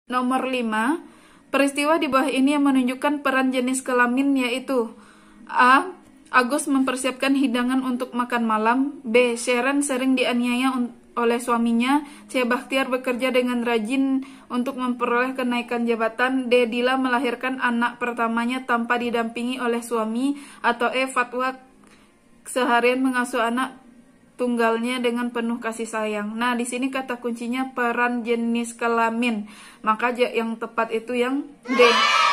Nomor 5, peristiwa di bawah ini yang menunjukkan peran jenis kelamin yaitu A. Agus mempersiapkan hidangan untuk makan malam. B. Sharon sering dianiaya oleh suaminya. C. Bakhtiar bekerja dengan rajin untuk memperoleh kenaikan jabatan. D. Dila melahirkan anak pertamanya tanpa didampingi oleh suami. Atau E. Fatwa seharian mengasuh anak tunggalnya dengan penuh kasih sayang. Nah, di sini kata kuncinya peran jenis kelamin. Maka yang tepat itu yang D.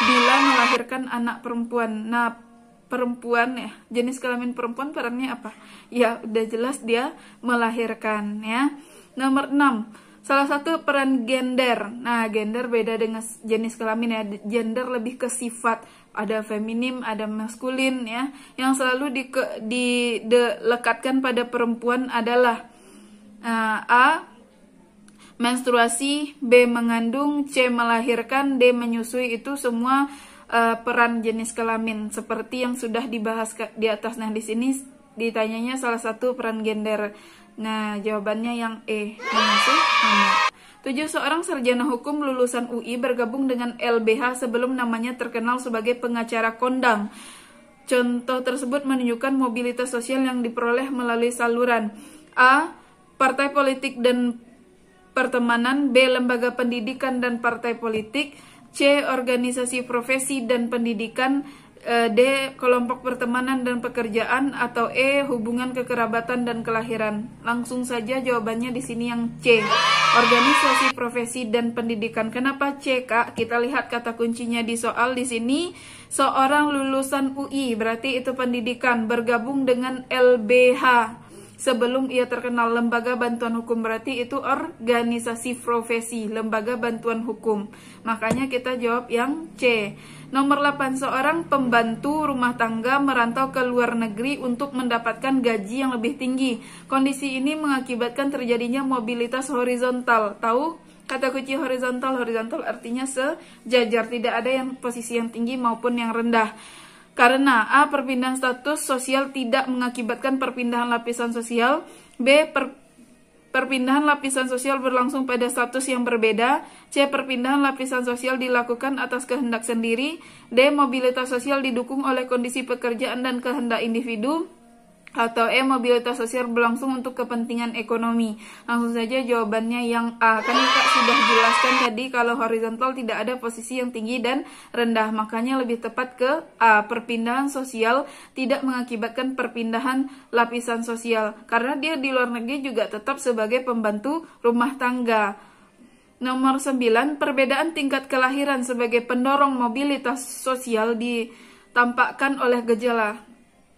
Dila melahirkan anak perempuan. Nah, perempuan ya, jenis kelamin perempuan perannya apa? Ya, udah jelas dia melahirkan ya. Nomor 6. Salah satu peran gender. Nah, gender beda dengan jenis kelamin ya. Gender lebih ke sifat. Ada feminim, ada maskulin ya. Yang selalu dilekatkan pada perempuan adalah A. menstruasi, B. mengandung, C. melahirkan, D. menyusui. Itu semua peran jenis kelamin seperti yang sudah dibahas di atas. Nah, di sini ditanyanya salah satu peran gender. Nah, jawabannya yang E, mengasuh anak. 7. Seorang sarjana hukum lulusan UI bergabung dengan LBH sebelum namanya terkenal sebagai pengacara kondang. Contoh tersebut menunjukkan mobilitas sosial yang diperoleh melalui saluran A. Partai politik dan pertemanan, B. Lembaga pendidikan dan partai politik, C. Organisasi profesi dan pendidikan, D. Kelompok pertemanan dan pekerjaan, atau E. Hubungan kekerabatan dan kelahiran. Langsung saja jawabannya di sini yang C. Organisasi profesi dan pendidikan. Kenapa C, Kak? Kita lihat kata kuncinya di soal di sini. Seorang lulusan UI, berarti itu pendidikan, bergabung dengan LBH sebelum ia terkenal. Lembaga bantuan hukum, berarti itu organisasi profesi, lembaga bantuan hukum. Makanya kita jawab yang C. Nomor 8. Seorang pembantu rumah tangga merantau ke luar negeri untuk mendapatkan gaji yang lebih tinggi. Kondisi ini mengakibatkan terjadinya mobilitas horizontal. Tahu kata kunci horizontal? Horizontal artinya sejajar, tidak ada yang posisi yang tinggi maupun yang rendah. Karena A. Perpindahan status sosial tidak mengakibatkan perpindahan lapisan sosial. B. Perpindahan lapisan sosial berlangsung pada status yang berbeda. C. Perpindahan lapisan sosial dilakukan atas kehendak sendiri. D. Mobilitas sosial didukung oleh kondisi pekerjaan dan kehendak individu. Atau E. Mobilitas sosial berlangsung untuk kepentingan ekonomi. Langsung saja jawabannya yang A. Kan Kak sudah jelaskan tadi kalau horizontal tidak ada posisi yang tinggi dan rendah. Makanya lebih tepat ke A. Perpindahan sosial tidak mengakibatkan perpindahan lapisan sosial. Karena dia di luar negeri juga tetap sebagai pembantu rumah tangga. Nomor 9. Perbedaan tingkat kelahiran sebagai pendorong mobilitas sosial ditampakkan oleh gejala.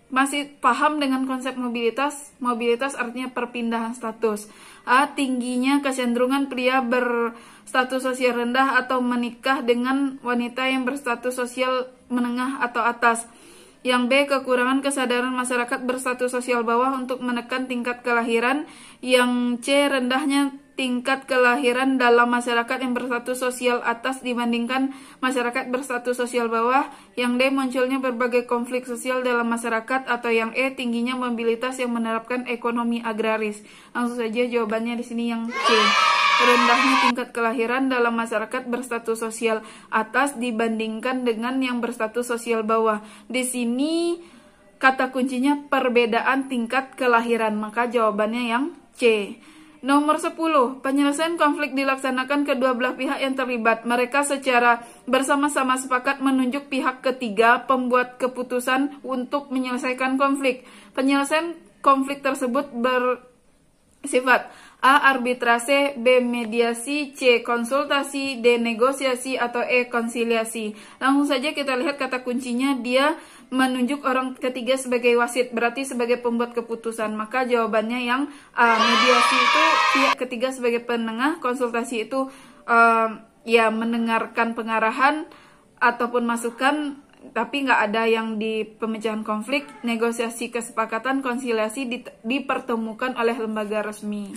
Masih paham dengan konsep mobilitas? Mobilitas artinya perpindahan status. A. Tingginya kecenderungan pria berstatus sosial rendah atau menikah dengan wanita yang berstatus sosial menengah atau atas. Yang B. Kekurangan kesadaran masyarakat berstatus sosial bawah untuk menekan tingkat kelahiran. Yang C. Rendahnya tingkat kelahiran dalam masyarakat yang berstatus sosial atas dibandingkan masyarakat berstatus sosial bawah. Yang D. Munculnya berbagai konflik sosial dalam masyarakat. Atau yang E. Tingginya mobilitas yang menerapkan ekonomi agraris. Langsung saja jawabannya di sini yang C. Rendahnya tingkat kelahiran dalam masyarakat berstatus sosial atas dibandingkan dengan yang berstatus sosial bawah. Di sini kata kuncinya perbedaan tingkat kelahiran, maka jawabannya yang C. Nomor 10. Penyelesaian konflik dilaksanakan kedua belah pihak yang terlibat. Mereka secara bersama-sama sepakat menunjuk pihak ketiga pembuat keputusan untuk menyelesaikan konflik. Penyelesaian konflik tersebut bersifat A. Arbitrase, B. Mediasi, C. Konsultasi, D. Negosiasi, atau E. Konsiliasi. Langsung saja kita lihat kata kuncinya, dia menunjuk orang ketiga sebagai wasit, berarti sebagai pembuat keputusan. Maka jawabannya yang A. Mediasi itu pihak ketiga sebagai penengah. Konsultasi itu ya mendengarkan pengarahan ataupun masukan, tapi nggak ada yang di pemecahan konflik. Negosiasi kesepakatan, konsiliasi dipertemukan oleh lembaga resmi.